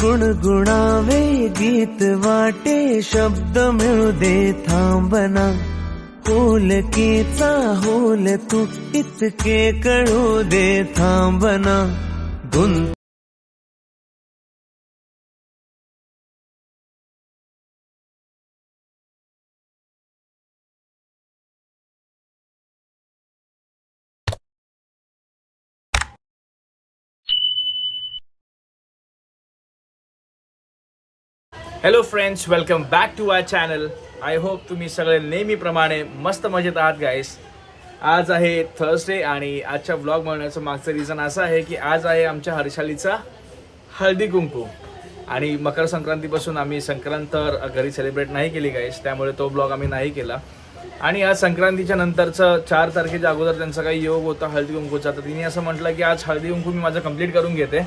गुणगुणावे गीत वाटे शब्द मिळू दे थांबना होलकीचा होल तू इतके कळू दे थांबना hello friends, welcome back to our channel. I hope तुम्ही सगळे नेहमीप्रमाणे मस्त मजेत आहात गाईस. आज आहे थर्सडे आणि आजच्या व्लॉग बनवण्याचं मागचं रिझन असं आहे की आज आहे आमच्या हर्षालीचा हळदी कुंकू आणि मकर संक्रांतीपासून आम्ही संक्रांत तर घरी सेलिब्रेट नाही केली गाईस, त्यामुळे तो ब्लॉग आम्ही नाही केला. आणि आज संक्रांतीच्या नंतरचं 4 तारखेच्या अगोदर त्यांचा काही योग होता हळदी कुंकूचा, तर तिने असं म्हटलं की आज हळदी कुंकू मी माझं कंप्लीट करून घेते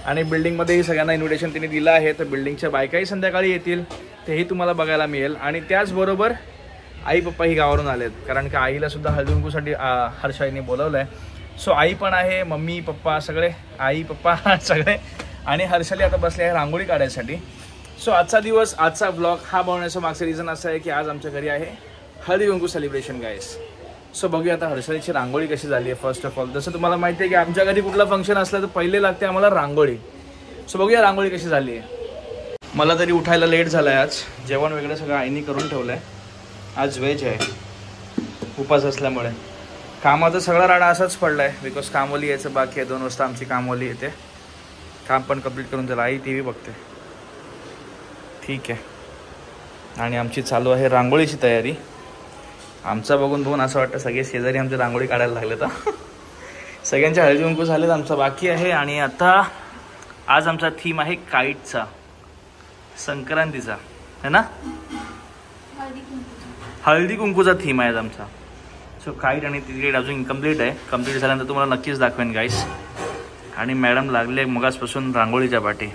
आणि बिल्डिंगमध्येही सगळ्यांना इन्व्हिटेशन तिने दिलं आहे. तर बिल्डिंगच्या बायकाही संध्याकाळी येतील, तेही तुम्हाला बघायला मिळेल. आणि त्याचबरोबर आई पप्पाही गावावरून आलेत, कारण का आईला सुद्धा हळदी कुंकूसाठी हर्षाईने बोलवलं आहे. सो आई पण आहे, मम्मी पप्पा सगळे, आई पप्पा सगळे. आणि हर्षाली आता बसले आहे रांगोळी काढायसाठी. सो आजचा दिवस, आजचा ब्लॉग हा बनवण्याचं मागचं रिझन असं आहे की आज आमच्या घरी आहे हळदी कुंकू सेलिब्रेशन गाईस. सो बघूया आता हर्षालीची रांगोळी कशी झाली आहे. फर्स्ट ऑफ ऑल जसं तुम्हाला माहिती आहे की आमच्या घरी कुठला फंक्शन असलं तर पहिले लागते आम्हाला रांगोळी. सो बघूया रांगोळी कशी झाली आहे. मला तरी उठायला लेट झाला आहे. आज जेवण वगैरे सगळं आईनी करून ठेवलं आहे. आज व्हेज आहे उपास असल्यामुळे. कामाचा सगळा राडा असाच पडला आहे बिकॉज कामवाली यायचं बाकी आहे. 2 वाजता आमची कामवाली येते. काम पण कंप्लीट करून झालं. आई TV बघते, ठीक आहे. आणि आमची चालू आहे रांगोळीची तयारी. आमचा बघून असं वाटतं सगळे शेजारी आमची रांगोळी काढायला लागले. तर सगळ्यांच्या हळदी कुंकू झालेत, आमचा बाकी आहे. आणि आता आज आमचा थीम आहे काईटचा, संक्रांतीचा है ना, हळदी कुंकूचा थीम आहे आज आमचा. सो काईट आणि तिकीट अजून इनकम्प्लीट आहे. कंप्लीट झाल्यानंतर तुम्हाला नक्कीच दाखवेन गाईस. आणि मॅडम लागले मगासपासून रांगोळीच्या पाठी.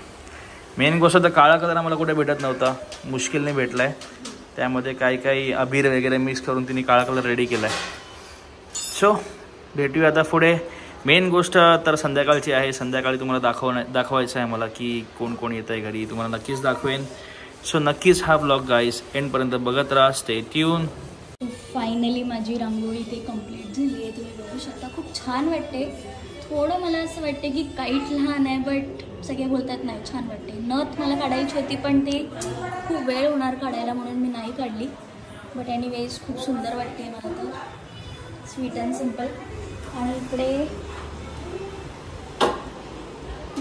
मेन गोष्ट तर काळा कलर आम्हाला कुठे भेटत नव्हता, मुश्किलने भेटला आहे. त्यामध्ये काही अबीर वगैरे मिक्स करून तिने काळा कलर रेडी केला आहे. सो भेटूया आता पुढे. मेन गोष्ट तर संध्याकाळची आहे. संध्याकाळी तुम्हाला दाखवायचं आहे मला की कोण कोण येतं आहे घरी, तुम्हाला नक्कीच दाखवेन. सो नक्कीच हा ब्लॉग गाईस एंडपर्यंत बघत राहा. Stay tune. फायनली माझी रांगोळी ते कंप्लीट झाली आहे. तुम्ही बघू शकता, खूप छान वाटते. थोडं मला असं वाटते की काईट लहान आहे, बट सगळे बोलतात नाही छान वाटते. नथ मला काढायची होती पण ते खूप वेळ होणार काढायला म्हणून मी नाही काढली. बट एनिवेज खूप सुंदर वाटते मला तर, स्वीट अँड सिम्पल. आणि इकडे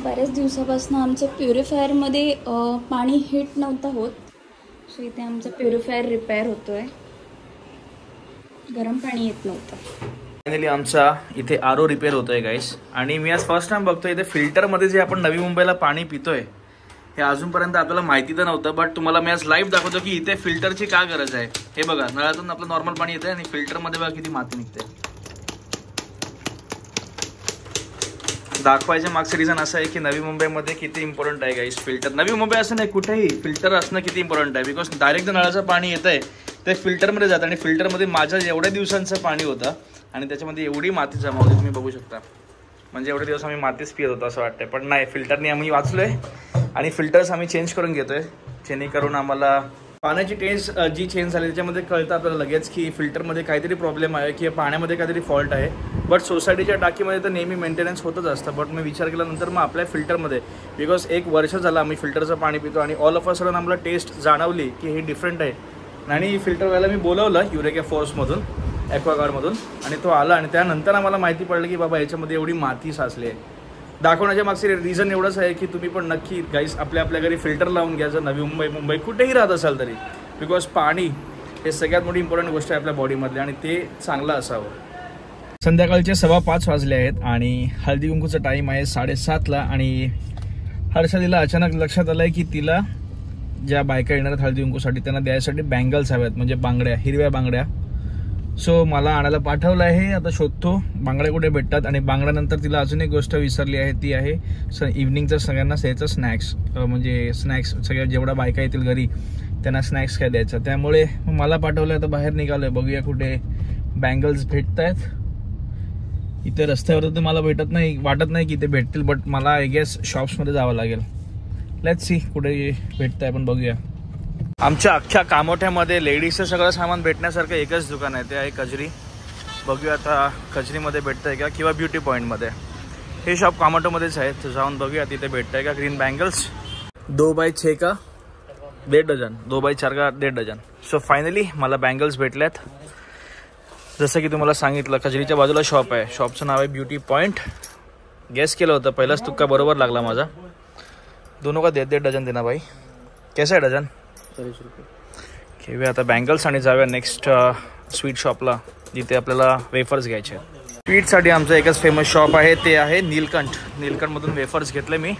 बऱ्याच दिवसापासून आमचं प्युरिफायरमध्ये पाणी हीट नव्हतं होत. सो इथे आमचं प्युरिफायर रिपेअर होतो आहे, गरम पाणी येत नव्हतं. फायनली आमचा इथे RO रिपेअर होतोय गाईस. आणि मी आज फर्स्ट टाइम बघतोय इथे फिल्टरमध्ये जे आपण नवी मुंबईला पाणी पितोय हे अजूनपर्यंत आपल्याला माहिती तर नव्हतं. बट तुम्हाला मी आज लाईव्ह दाखवतो की इथे फिल्टरची का गरज आहे. हे बघा, नळातून आपलं नॉर्मल पाणी येतंय आणि फिल्टरमध्ये बघा किती माती निघते. दाखवायचं मागचं रिझन असं आहे की नवी मुंबईमध्ये किती इम्पॉर्टंट आहे गाईस फिल्टर. नवी मुंबई असं नाही, कुठेही फिल्टर असणं किती इम्पॉर्टंट आहे. बिकॉज डायरेक्ट नळाचं पाणी येतं आहे ते फिल्टरमध्ये जातं आणि फिल्टरमध्ये माझ्या एवढ्या दिवसांचं पाणी होतं आणि त्याच्यामध्ये एवढी माती जमा होती तुम्ही बघू शकता. म्हणजे एवढे दिवस आम्ही मातीच पित होतो असं वाटतं. पण नाही, फिल्टरने आम्ही वाचलोय आणि फिल्टर्स आम्ही चेंज करून घेतोय, जेणेकरून आम्हाला पाण्याची टेस्ट जी चेंज झाली त्याच्यामध्ये कळतं आपल्याला लगेच की फिल्टरमध्ये काहीतरी प्रॉब्लेम आहे की पाण्यामध्ये काहीतरी फॉल्ट आहे. बट सोसायटीच्या टाकीमध्ये तर नेहमी मेंटेनन्स होतच असतं. बट मी विचार केल्यानंतर मग आपल्या फिल्टरमध्ये, बिकॉज 1 वर्ष झालं आम्ही फिल्टरचं पाणी पितो आणि ऑल ऑफ अ सडन आम्हाला टेस्ट जाणवली की हे डिफरंट आहे. आणि फिल्टरवाला मी बोलवलं युरेका फोर्समधून, ॲक्वागार्डमधून, आणि तो आला. आणि त्यानंतर आम्हाला माहिती पडलं की बाबा याच्यामध्ये एवढी माती साचली आहे. दाखवण्याच्या मागचे रिझन एवढंच आहे की तुम्ही पण नक्की गाईस आपल्या घरी फिल्टर लावून घ्या, जर नवी मुंबई कुठेही राहत असाल तरी. बिकॉज पाणी हे सगळ्यात मोठी इम्पॉर्टंट गोष्ट आहे आपल्या बॉडीमधली आणि ते चांगलं असावं. संध्याकाळचे 5:15 वाजले आहेत आणि हळदी कुंकूचा टाईम आहे 7:30ला. आणि हर्षालीला अचानक लक्षात आलं आहे की तिला ज्या बायका येणार आहेत हळदी कुंकूसाठी त्यांना द्यायसाठी बँगल्स हव्यात, म्हणजे बांगड्या, हिरव्या बांगड्या. सो मला आणायला पाठवलं आहे. आता शोधतो बांगड्या कुठे भेटतात. आणि बांगड्यानंतर तिला अजून एक गोष्ट विसरली आहे, ती आहे इव्हनिंगचं सगळ्यांना द्यायचं स्नॅक्स. म्हणजे स्नॅक्स सगळ्या जेवढ्या बायका येतील घरी त्यांना स्नॅक्स काय द्यायचं. त्यामुळे मला पाठवलं. आता बाहेर निघालोय, बघूया कुठे बँगल्स भेटत आहेत. इथे रस्त्यावर तर मला वाटत नाही की ते भेटतील. बट मला आय गेस शॉप्समध्ये जावं लागेल. लेट्स सी कुठे भेटतंय आपण बघूया. आमच्या अख्ख्या कामोठ्यामध्ये लेडीजचं सगळं सामान भेटण्यासारखं एकच दुकान आहे, ते आहे कजरी. बघूया आता कजरीमध्ये भेटतंय का किंवा ब्युटी पॉईंटमध्ये. हे शॉप कामोठ्यामध्येच आहे, तर जाऊन बघूया तिथे भेटतंय का. ग्रीन बँगल्स 2 बाय 6 का 1.5 डझन, 2 बाय 4 का 1.5 डझन. सो फायनली मला बँगल्स भेटल्यात. जसं की तुम्हाला सांगितलं कजरीच्या बाजूला शॉप आहे, शॉपचं नाव आहे ब्युटी पॉईंट. गेस केलं होतं, पहिलाच तुक्का बरोबर लागला माझा. दोनों का 1.5 डझन देना भाई. कैसा आहे डझन? 40 रुपये. घेऊया आता बँगल्स आणि जाऊया नेक्स्ट स्वीट शॉपला, जिथे आपल्याला वेफर्स घ्यायचे. स्वीटसाठी आमचं एकच फेमस शॉप आहे, ते आहे नीलकंठ. नीलकंठमधून वेफर्स घेतले मी,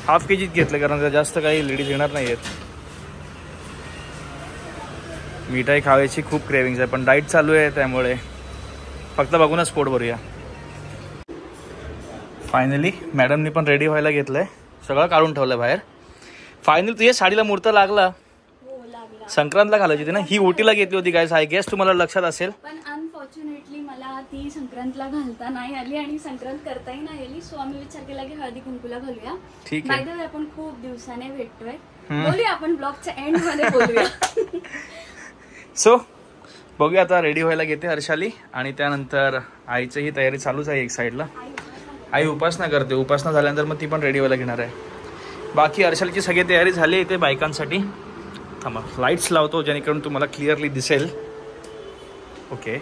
हाफ के जीत घेतले, कारण जास्त काही लेडीज येणार नाही आहेत. मिठाई खावायची खूप क्रेविंग्स आहे, पण डाईट चालू आहे त्यामुळे फक्त बघूनच पोट भरूया. फायनली मॅडमनी पण रेडी व्हायला घेतलंय, सगळं काढून ठेवलंय बाहेर. फायनली तुझ्या साडीला मुहूर्त लागला. संक्रांतला घालायची होती ना, ही ओटीला घेतली होती गाईस. आय गेस तुम्हाला लक्षात असेल, पण अनफॉर्च्युनेटली मला ती संक्रांतला घालता नाही आली आणि संक्रांत करताही नाही आली. सो आम्ही विचार केला की हळदी कुंकूला घालूया. ठीक आहे. बाय द वे आपण खूप दिवसाने भेटतोय, बोलूया आपण ब्लॉगच्या एंड मध्ये बोलूया. सो बघूया आता. रेडी व्हायला घेते हर्षाली आणि त्यानंतर आईची ही तयारी चालूच आहे. एक साईडला आई उपासना करते, उपासना झाल्यानंतर मग ती पण रेडी व्हायला घेणार आहे. बाकी हर्षालीची सगळी तयारी झाली इथे बायकांसाठी. थांबा लाईट्स लावतो जेणेकरून तुम्हाला क्लिअरली दिसेल. ओके.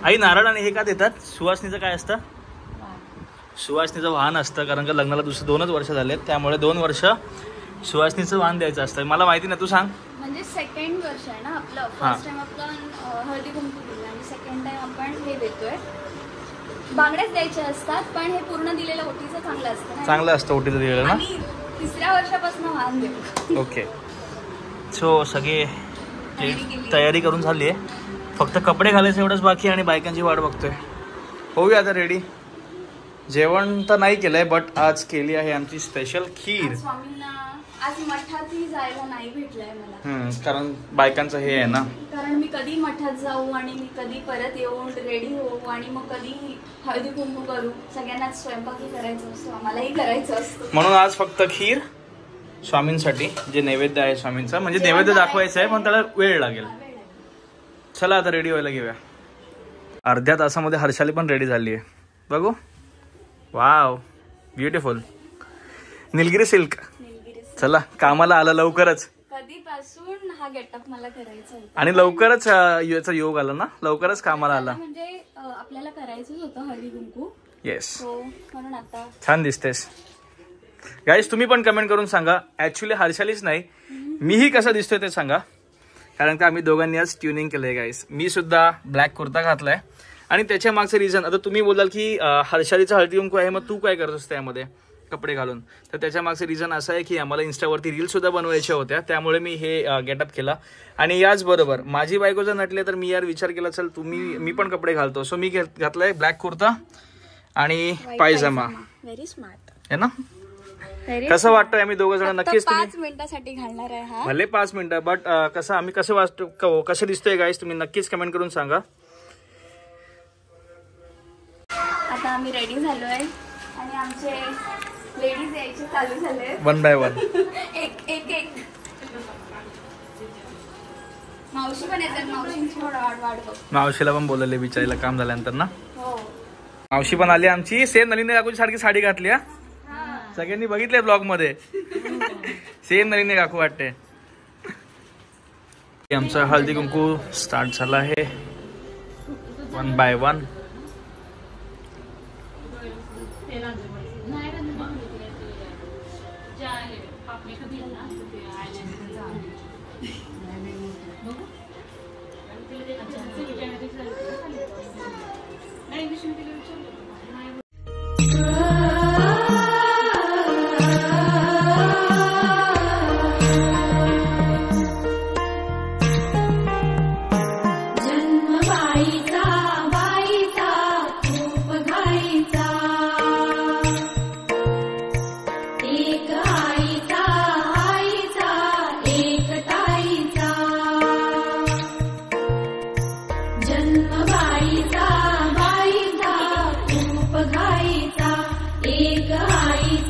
आई नारळ आणि हे का देतात? सुवासनीचं काय असतं? सुवासनीचं वाहन असतं, कारण का लग्नाला 2 वर्ष झालेत, त्यामुळे 2 वर्ष सुवासनीचं वाहन द्यायचं असतं. मला माहिती नाही, तू सांग. म्हणजे सेकंड वर्ष आहे ना आपलं. फर्स्ट टाइम आपण हळदी कुंकू दिलं आणि सेकंड टाइम आपण हे देतोय. बांगड्याच द्यायच्या असतात, पण हे पूर्ण दिलेलं ओटीचं चांगलं असतं. चांगलं असतं ओटीचं दिलेलं ना. आणि 3ऱ्या वर्षापासून वाहन देतो. ओके. सो सगळे तयारी करून झाली आहे, फक्त कपडे घालायचे एवढंच बाकी आणि बायकांची वाट बघतोय. होऊया आता रेडी. जेवण तर नाही केलंय, बट आज केली आहे आमची स्पेशल खीर. स्वामींना आज मठातही जायला नाही भेटलंय मला, कारण बायकांचं हे आहे ना. कारण मी कधी मठात जाऊ आणि मी कधी परत येऊन रेडी होऊ आणि मग कधी हळदी कुंकू करू. सगळ्यांनाच स्वयंपाकही करायचं असतो, आम्हालाही करायचं असतं. म्हणून आज फक्त खीर स्वामींसाठी, जे नैवेद्य आहे स्वामींचा, म्हणजे नैवेद्य दाखवायचं आहे पण त्याला वेळ लागेल. चला आता रेडी व्हायला घेऊया. अर्ध्या तासामध्ये हर्षाली पण रेडी झाली आहे. बघू. Wow beautiful. निलगिरी सिल्क. चला कामाला आला लवकरच. कधीपासून हा गेटअप मला करायचा होता आणि लवकरच याचा योग आला ना, लवकरच कामाला आला. म्हणजे आपल्याला करायचंच होतं हळदी कुंकू. येस. म्हणून आता छान दिसतेस. गाईज तुम्ही पण कमेंट करून सांगा. ऍक्च्युली हर्षालीच नाही, मीही कसा दिसतोय ते सांगा, कारण का आम्ही दोघांनी आज ट्युनिंग केलंय गाईज. मी सुद्धा ब्लॅक कुर्ता घातलाय आणि त्याच्या मागचं रिझन, आता तुम्ही बोलाल की हर्षालीचा हळदी कुंकू आहे, मग तू काय करतोस त्यामध्ये कपडे घालून, तर त्याच्या मागचं रिझन असं आहे की आम्हाला इन्स्टावरती रील सुद्धा बनवायच्या होत्या, त्यामुळे मी हे गेटअप केला. आणि याचबरोबर माझी बायको जर नटले तर मी यार विचार केला, चल मी पण कपडे घालतो. सो मी घातलाय ब्लॅक कुर्ता आणि पायजामा. व्हेरी स्मार्ट आहे ना. कसं वाटतंय? आम्ही दोघं जण नक्कीच 5 मिनिटासाठी घालणार आहे हा. भले 5 मिनिटं, बट आम्ही कसं वाटतो, कसं दिसतोय गाईस, तुम्ही नक्कीच कमेंट करून सांगा. आता आम्ही रेडी झालोय आणि आमचे लेडीज यायचे चालू झाले 1 बाय 1. एक मावशी पण येतात. मावशींची वाट बघ. मावशीला पण बोलले विचारायला काम झाल्यानंतर ना. हो मावशी पण आली आमची. सेम नलिनी काकूची सारखी साडी घातली. सगळ्यांनी बघितलंय ब्लॉग मध्ये. सेम नलिनी काकू वाटते. आमचा हळदी कुंकू स्टार्ट झाला आहे 1 बाय 1. एक आईचा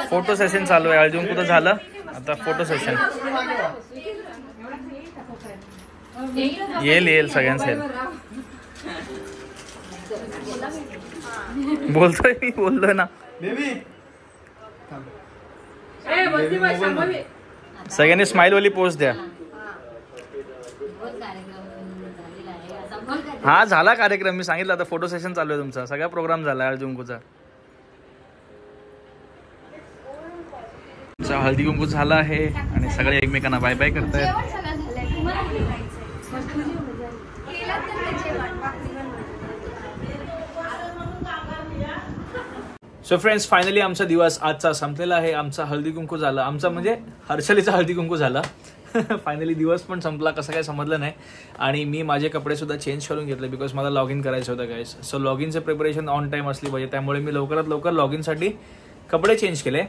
फोटो सेशन चालू आहे. हळदी कुठं झालं, आता फोटो सेशन. येईल सगळ्यांचं येईल. बोलतोय मी, बोललोय ना. सगळ्यांनी स्माइल वाली पोस्ट द्या. हा झाला कार्यक्रम, मी सांगितलं आता फोटो सेशन चालू आहे तुमचा. सगळा प्रोग्राम झाला हळदी कुंकूचा. हळदी कुंकू झाला आहे आणि सगळे एकमेकांना बाय बाय करतायत. सो फ्रेंड्स, फायनली आमचा दिवस आजचा संपलेला आहे. आमचा हळदी कुंकू झाला, आमचा म्हणजे हर्षलीचा हळदी कुंकू झाला. फायनली दिवस पण संपला, कसं काय समजलं नाही. आणि मी माझे कपडे सुद्धा चेंज करून घेतले बिकॉज मला लॉग इन करायचं होतं गाईस. सो लॉग इनचं प्रिपरेशन ऑन टाइम असली पाहिजे, त्यामुळे मी लवकरात लवकर लॉग इनसाठी कपडे चेंज केले.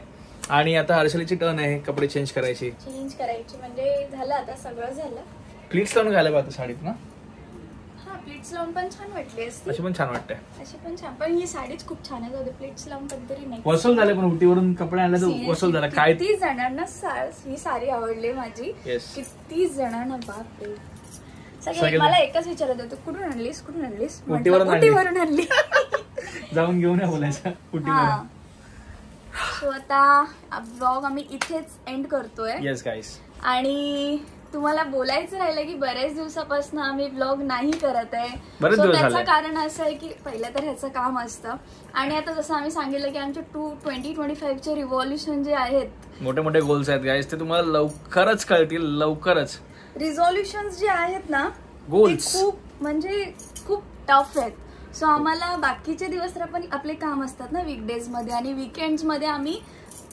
आणि आता हर्षलीची टर्न आहे कपडे चेंज करायची म्हणजे झालं, आता सगळं झालं. प्लीट्स लावून घालावं आता साडीत ना. हा, प्लीट्स लावून पण छान वाटली असती. अशी पण छान वाटते, अशी पण छान. पण ही साडीच खूप छान आहे. प्लीट्स लावून पण तरी नाही वसूल झाले. पण उटीवरून कपडे आणले तर वसूल झाला. काय किती जणांना ही साडी आवडली माझी. किती जणांना, बापरे. सगळे मला एकच विचारत होते, कुठून आणलीस कुठून आणलीस. उटीवरून आणली. जाऊन घेऊन या बोलायचं उटीवरून. सो आता ब्लॉग आम्ही इथेच एंड करतोय. येस गाईस. आणि तुम्हाला बोलायचं राहिलं की बरेच दिवसापासून आम्ही ब्लॉग नाही करत आहे. त्याचं कारण असं आहे की पहिलं तर ह्याचं काम असतं आणि आता जसं आम्ही सांगितलं की आमचे 2025चे रिव्हॉल्युशन जे आहेत, मोठे मोठे गोल्स आहेत गाईस, ते तुम्हाला लवकरच कळतील. लवकरच रिझॉल्युशन जे आहेत ना, गोल्स खूप म्हणजे खूप टफ आहेत. सो आम्हाला बाकीचे दिवस तर पण आपले काम असतात ना वीकडेज मध्ये, आणि वीकेंड्स मध्ये आम्ही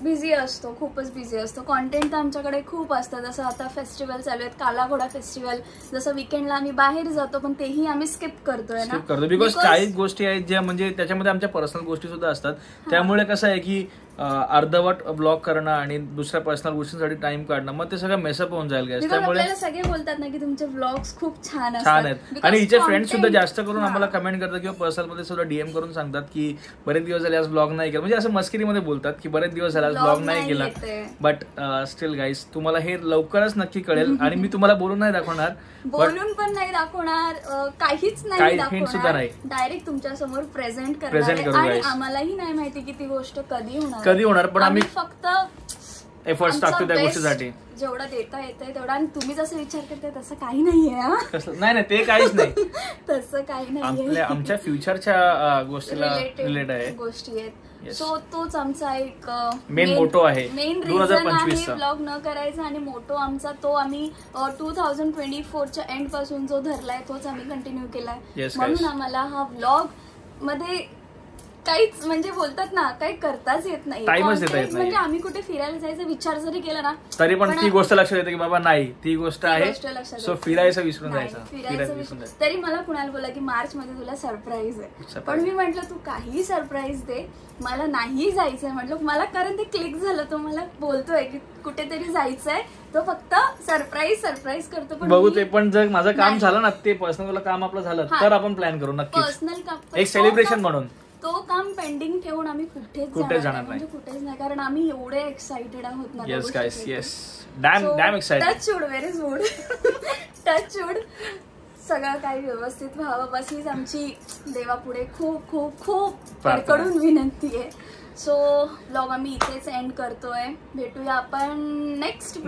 बिझी असतो, खूपच बिझी असतो. कॉन्टेंट तर आमच्याकडे खूप असतं. जसं आता फेस्टिवल चालू आहेत, काला घोडा फेस्टिवल. जसं वीकेंडला आम्ही बाहेर जातो पण तेही आम्ही स्किप करतोय ना, बिकॉज काही गोष्टी आहेत ज्या म्हणजे त्याच्यामध्ये आमच्या पर्सनल गोष्टी सुद्धा असतात. त्यामुळे कसं आहे की अर्धवट ब्लॉग करणं आणि दुसऱ्या पर्सनल गोष्टींसाठी टाइम काढणं, मग ते सगळं मेसअप होऊन जाईल. त्यामुळे सगळे बोलतात ना की तुमचे व्लॉग्स खूप छान आहेत. आणि हिचे फ्रेंड्स सुद्धा जास्त करून आम्हाला कमेंट करतात किंवा पर्सनल मध्ये सुद्धा डीएम करून सांगतात की बरेच दिवस झाले आज ब्लॉग नाही केला. म्हणजे असं मस्करीमध्ये बोलतात की बरेच दिवस झाले आज ब्लॉग नाही केला. बट स्टील गाईस, तुम्हाला हे लवकरच नक्की कळेल. आणि मी तुम्हाला बोलून नाही दाखवणार, बोलून पण नाही दाखवणार, काहीच नाही दाखवणार. डायरेक्ट तुमच्या समोर प्रेझेंट करणार. आणि आम्हालाही नाही माहिती की ती गोष्ट कधी होणार, पण आम्ही फक्त एफर्ट्स टाकतो त्या गोष्टीसाठी. जेवढं देता येतंय तेवढं. आणि तुम्ही जसं विचार करताय तसं काही नाहीये. नाही ते काहीच नाही. तसं काही नाही, आमच्या फ्युचरच्या गोष्टीला रिलेटेड आहे गोष्टी आहेत. सो तोच आमचा एक मेन मोटो आहे, मेन रिझन आहे ब्लॉग न करायचा. आणि मोटो आमचा तो आम्ही 2024च्या एंड पासून जो धरलाय तोच आम्ही कंटिन्यू केलाय. म्हणून आम्हाला हा ब्लॉग मध्ये काहीच म्हणजे बोलतात ना काही करताच येत नाही. टाइमच देता येत नाही. म्हणजे आम्ही कुठे फिरायला जायचा विचार जरी केला ना तरी पण ती गोष्ट लक्षात येते की बाबा नाही ती गोष्ट आहे. सो फिरायचं विसरून जायचं. फिरायचं तरी मला कुणाला बोला की मार्च मध्ये तुला सरप्राईज आहे. पण मी म्हटलं तू काही सरप्राईज दे मला नाही जायचंय म्हटलं मला. कारण ते क्लिक झालं. तो मला बोलतोय की कुठेतरी जायचंय तो फक्त सरप्राईज करतो. पण बघू ते पण जर माझं काम झालं ना ते पर्सनल काम आपलं झालं तर आपण प्लॅन करू नक्की. पर्सनल काम एक सेलिब्रेशन म्हणून तो काम पेंडिंग ठेवून आम्ही कुठेच जाणार नाही. म्हणजे कुठेच नाही कारण आम्ही एवढे एक्साइटेड आहोत ना. Yes guys yes damn excited. Touch wood very good. Touch wood सगळं काही व्यवस्थित व्हावं बस हीच आमची देवापुढे खूप खूप खूप कडकडून विनंती आहे. सो ब्लॉग आम्ही इथेच एंड करतोय. भेटूया आपण नेक्स्ट